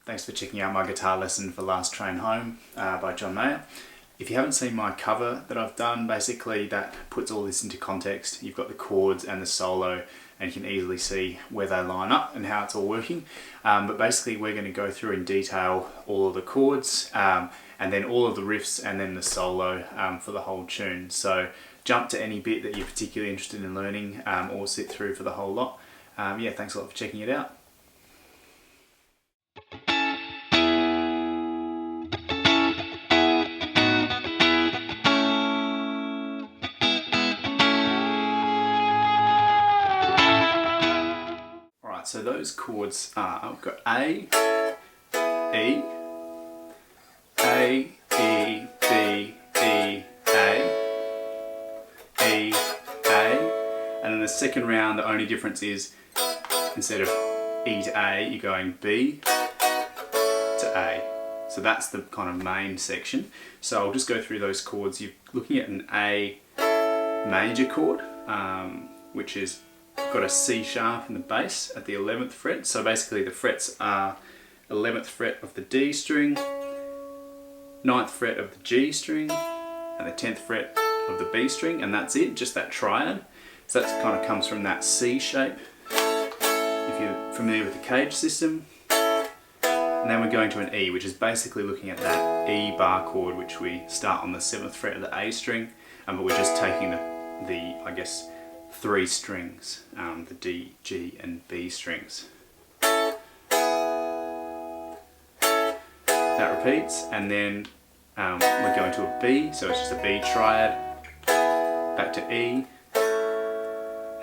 Thanks for checking out my guitar lesson for Last Train Home by John Mayer. If you haven't seen my cover that I've done, basically that puts all this into context. You've got the chords and the solo, and you can easily see where they line up and how it's all working. But basically we're going to go through in detail all of the chords and then all of the riffs and then the solo for the whole tune. So jump to any bit that you're particularly interested in learning or sit through for the whole lot. Yeah, thanks a lot for checking it out. Alright, so those chords are, I've got A, E, A, E, B, E, A, E, A, and in the second round the only difference is instead of E to A you're going B to A. So that's the kind of main section. So I'll just go through those chords. You're looking at an A major chord, which is got a C sharp in the bass at the 11th fret. So basically the frets are 11th fret of the D string, 9th fret of the G string, and the 10th fret of the B string, and that's it, just that triad. So that kind of comes from that C shape, if you're familiar with the cage system. And then we're going to an E, which is basically looking at that E bar chord, which we start on the 7th fret of the A string, but we're just taking the I guess, three strings, the D, G and B strings. That repeats, and then we're going to a B, so it's just a B triad, back to E,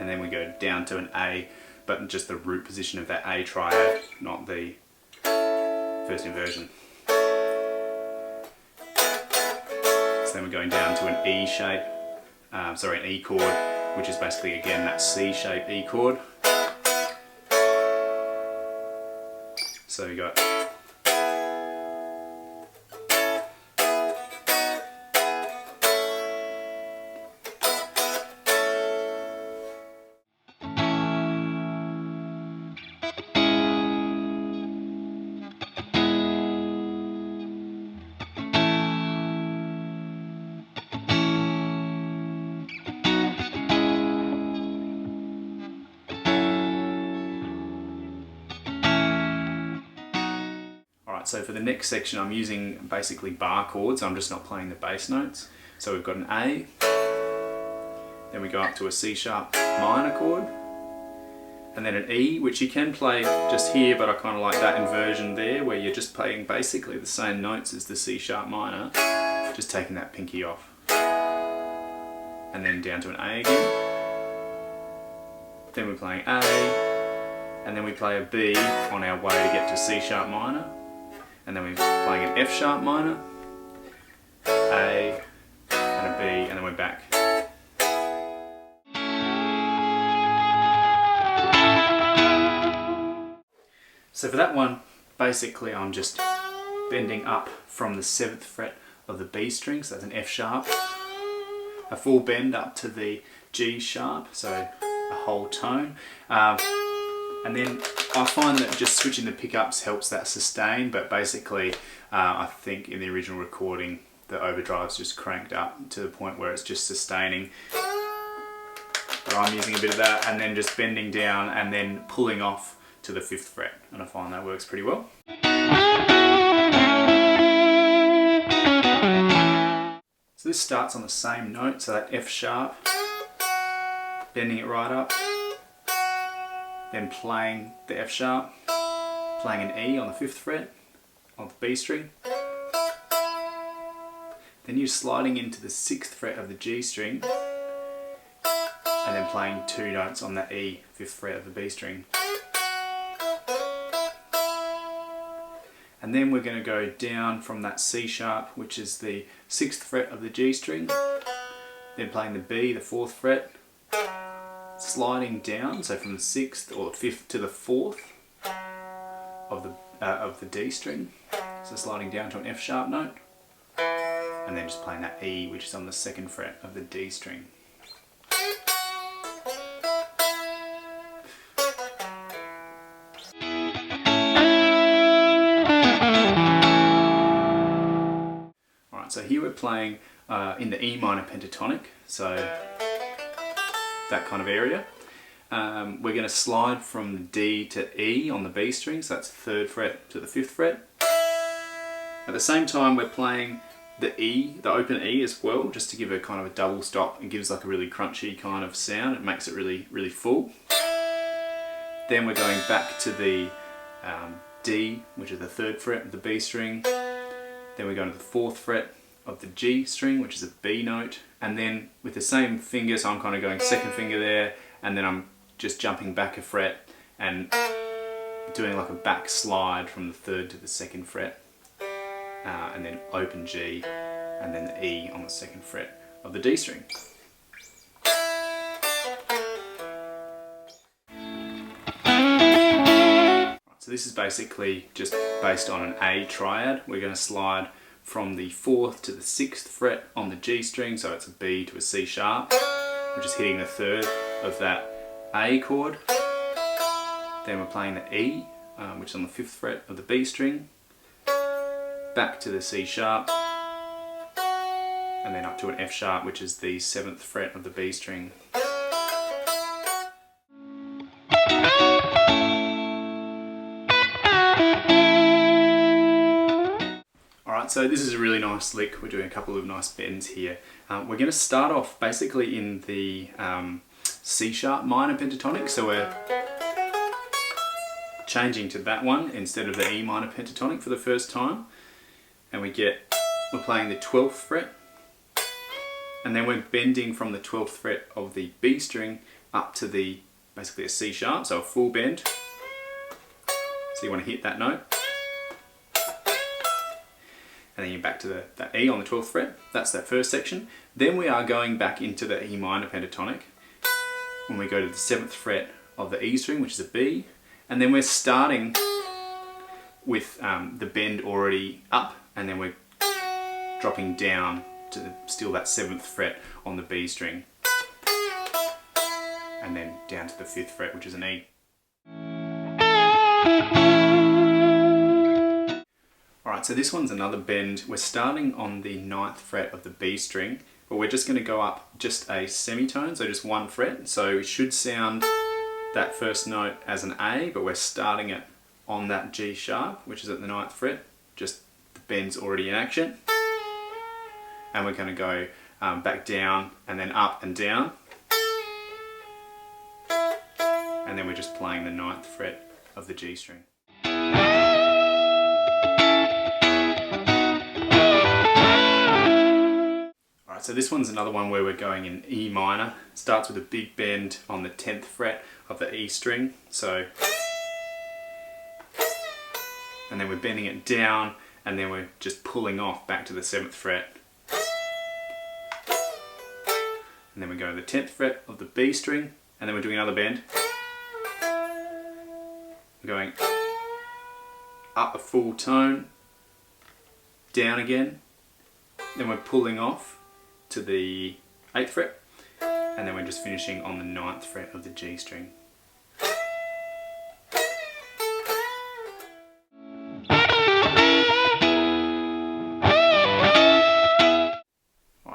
and then we go down to an A, but just the root position of that A triad, not the first inversion. So then we're going down to an E shape, an E chord, which is basically again that C shape E chord. So you got so for the next section I'm using basically bar chords, I'm just not playing the bass notes. So we've got an A, then we go up to a C sharp minor chord, and then an E, which you can play just here, but I kind of like that inversion there where you're just playing basically the same notes as the C sharp minor, just taking that pinky off. And then down to an A again, then we're playing A, and then we play a B on our way to get to C sharp minor. And then we're playing an F sharp minor, A, and a B, and then we're back. So for that one, basically I'm just bending up from the 7th fret of the B string, so that's an F sharp, a full bend up to the G sharp, so a whole tone. And then I find that just switching the pickups helps that sustain, but basically I think in the original recording the overdrive's just cranked up to the point where it's just sustaining. But I'm using a bit of that and then just bending down and then pulling off to the 5th fret, and I find that works pretty well. So this starts on the same note, so that F sharp, bending it right up, then playing the F sharp, playing an E on the 5th fret of the B string, then you're sliding into the 6th fret of the G string, and then playing two notes on the E 5th fret of the B string. And then we're going to go down from that C sharp, which is the 6th fret of the G string, then playing the B, the 4th fret, sliding down, so from the 6th or the 5th to the 4th of the D string, so sliding down to an F sharp note, and then just playing that E, which is on the 2nd fret of the D string. so here we're playing in the E minor pentatonic, so that kind of area. We're going to slide from D to E on the B string, so that's 3rd fret to the 5th fret. At the same time we're playing the E, the open E as well, just to give a kind of a double stop. It gives like a really crunchy kind of sound. It makes it really, really full. Then we're going back to the D, which is the 3rd fret of the B string. Then we're going to the 4th fret of the G string, which is a B note. And then with the same finger, so I'm kind of going 2nd finger there, and then I'm just jumping back a fret and doing like a back slide from the 3rd to the 2nd fret. And then open G, and then the E on the 2nd fret of the D string. So this is basically just based on an A triad. We're going to slide from the 4th to the 6th fret on the G string, so it's a B to a C sharp, which is hitting the 3rd of that A chord. Then we're playing the E, which is on the 5th fret of the B string, back to the C sharp, and then up to an F sharp, which is the 7th fret of the B string. Alright, so this is a really nice lick. We're doing a couple of nice bends here. We're going to start off basically in the C sharp minor pentatonic, so we're changing to that one instead of the E minor pentatonic for the first time. And we're playing the 12th fret, and then we're bending from the 12th fret of the B string up to the basically a C sharp, so a full bend. So you want to hit that note, and then you're back to that E on the 12th fret. That's that first section. Then we are going back into the E minor pentatonic when we go to the 7th fret of the E string, which is a B, and then we're starting with the bend already up, and then we're dropping down to still that 7th fret on the B string, and then down to the 5th fret, which is an E. Alright, so this one's another bend. We're starting on the 9th fret of the B string, but we're just going to go up just a semitone, so just 1 fret. So it should sound that first note as an A, but we're starting it on that G sharp, which is at the 9th fret, just the bend's already in action. And we're going to go back down and then up and down. And then we're just playing the 9th fret of the G string. Alright, so this one's another one where we're going in E minor. It starts with a big bend on the 10th fret of the E string. And then we're bending it down, and then we're just pulling off back to the 7th fret. And then we go to the 10th fret of the B string, and then we're doing another bend. We're going up a full tone, down again, then we're pulling off to the 8th fret, and then we're just finishing on the 9th fret of the G string.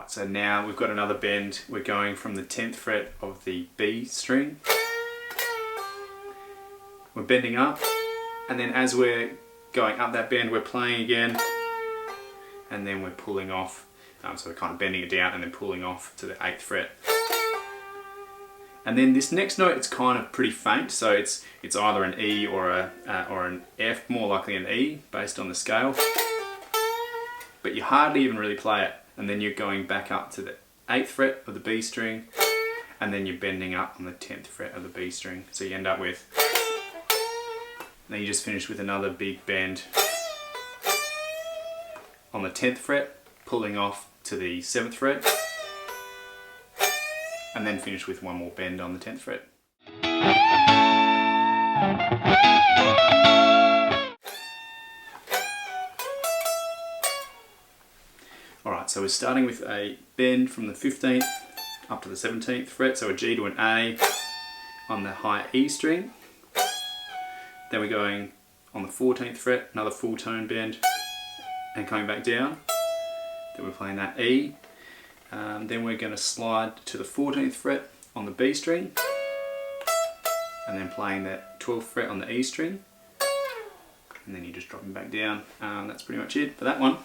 So now we've got another bend. We're going from the 10th fret of the B string. We're bending up, and then as we're going up that bend, we're playing again, and then we're pulling off. So we're kind of bending it down and then pulling off to the 8th fret. And then this next note, it's kind of pretty faint, so it's either an E or an F, more likely an E based on the scale. But you hardly even really play it. And then you're going back up to the 8th fret of the B string, and then you're bending up on the 10th fret of the B string. So you end up with, then you just finish with another big bend on the 10th fret, pulling off to the 7th fret, and then finish with one more bend on the 10th fret. Alright, so we're starting with a bend from the 15th up to the 17th fret, so a G to an A on the high E string. Then we're going on the 14th fret, another full tone bend, and coming back down. So we're playing that E, then we're going to slide to the 14th fret on the B string, and then playing that 12th fret on the E string, and then you're just dropping back down. That's pretty much it for that one.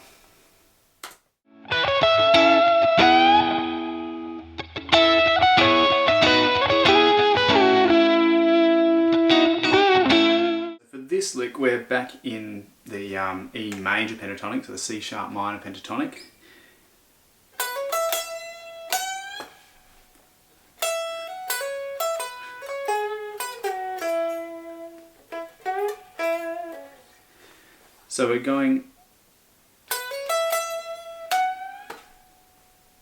For this lick, we're back in the E major pentatonic, so the C sharp minor pentatonic. So we're going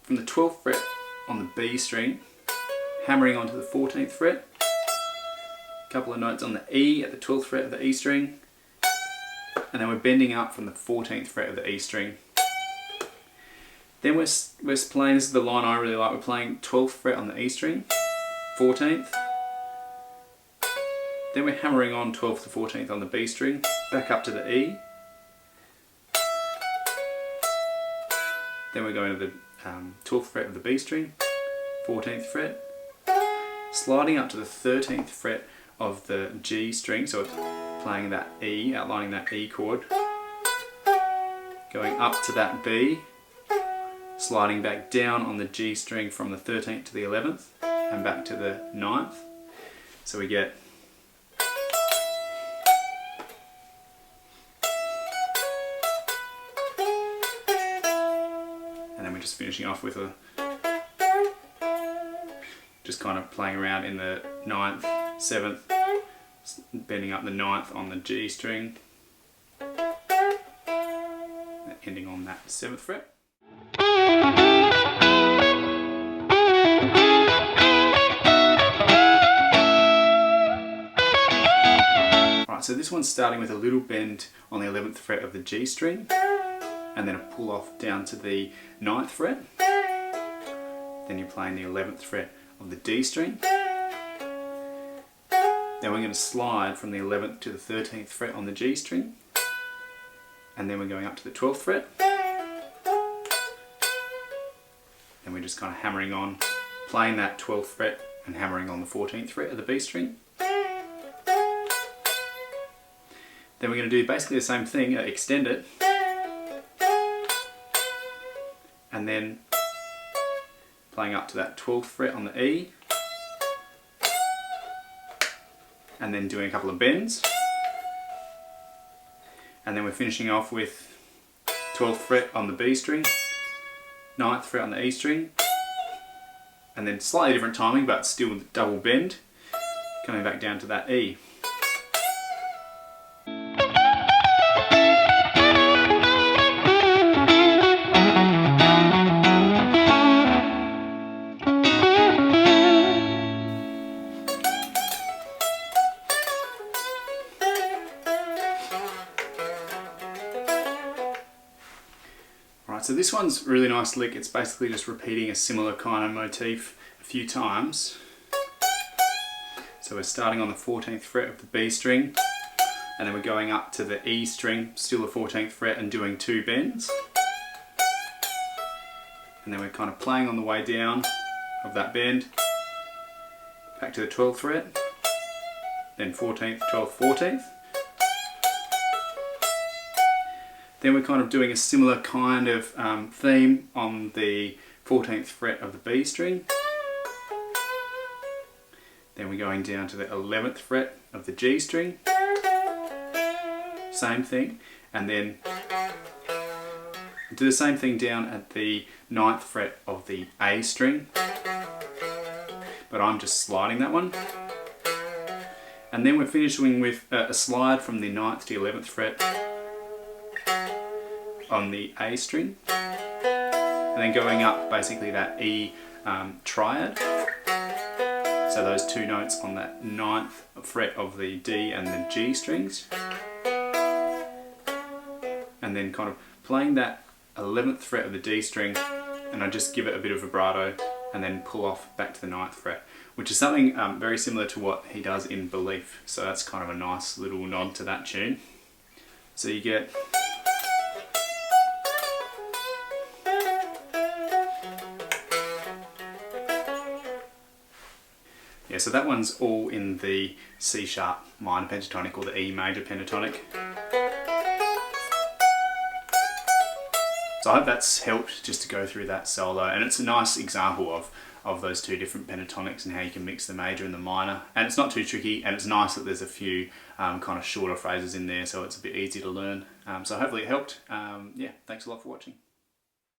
from the 12th fret on the B string, hammering onto the 14th fret, a couple of notes on the E at the 12th fret of the E string, and then we're bending up from the 14th fret of the E string. Then we're playing, this is the line I really like, we're playing 12th fret on the E string, 14th, then we're hammering on 12th to 14th on the B string, back up to the E, then we're going to the 12th fret of the B string, 14th fret, sliding up to the 13th fret of the G string, so it's playing that E, outlining that E chord, going up to that B, sliding back down on the G string from the 13th to the 11th, and back to the 9th. So we get just finishing off with just kind of playing around in the 9th, 7th, bending up the 9th on the G string, ending on that 7th fret. Alright, so this one's starting with a little bend on the 11th fret of the G string, and then a pull off down to the 9th fret. Then you're playing the 11th fret of the D string. Then we're going to slide from the 11th to the 13th fret on the G string. And then we're going up to the 12th fret. Then we're just kind of hammering on, playing that 12th fret and hammering on the 14th fret of the B string. Then we're going to do basically the same thing, extend it, and then playing up to that 12th fret on the E, and then doing a couple of bends, and then we're finishing off with 12th fret on the B string, 9th fret on the E string, and then slightly different timing but still double bend, coming back down to that E. So this one's a really nice lick. It's basically just repeating a similar kind of motif a few times. So we're starting on the 14th fret of the B string, and then we're going up to the E string, still the 14th fret, and doing 2 bends. And then we're kind of playing on the way down of that bend, back to the 12th fret, then 14th, 12th, 14th. Then we're kind of doing a similar kind of theme on the 14th fret of the B string. Then we're going down to the 11th fret of the G string. Same thing. And then do the same thing down at the 9th fret of the A string. But I'm just sliding that one. And then we're finishing with a slide from the 9th to 11th fret on the A string, and then going up basically that E triad, so those 2 notes on that 9th fret of the D and the G strings, and then kind of playing that 11th fret of the D string, and I just give it a bit of vibrato and then pull off back to the 9th fret, which is something very similar to what he does in Belief, so that's kind of a nice little nod to that tune. So you get Yeah, so that one's all in the C sharp minor pentatonic, or the E major pentatonic. So I hope that's helped just to go through that solo, and it's a nice example of those two different pentatonics and how you can mix the major and the minor. And it's not too tricky, and it's nice that there's a few kind of shorter phrases in there, so it's a bit easy to learn. So hopefully it helped. Yeah, thanks a lot for watching.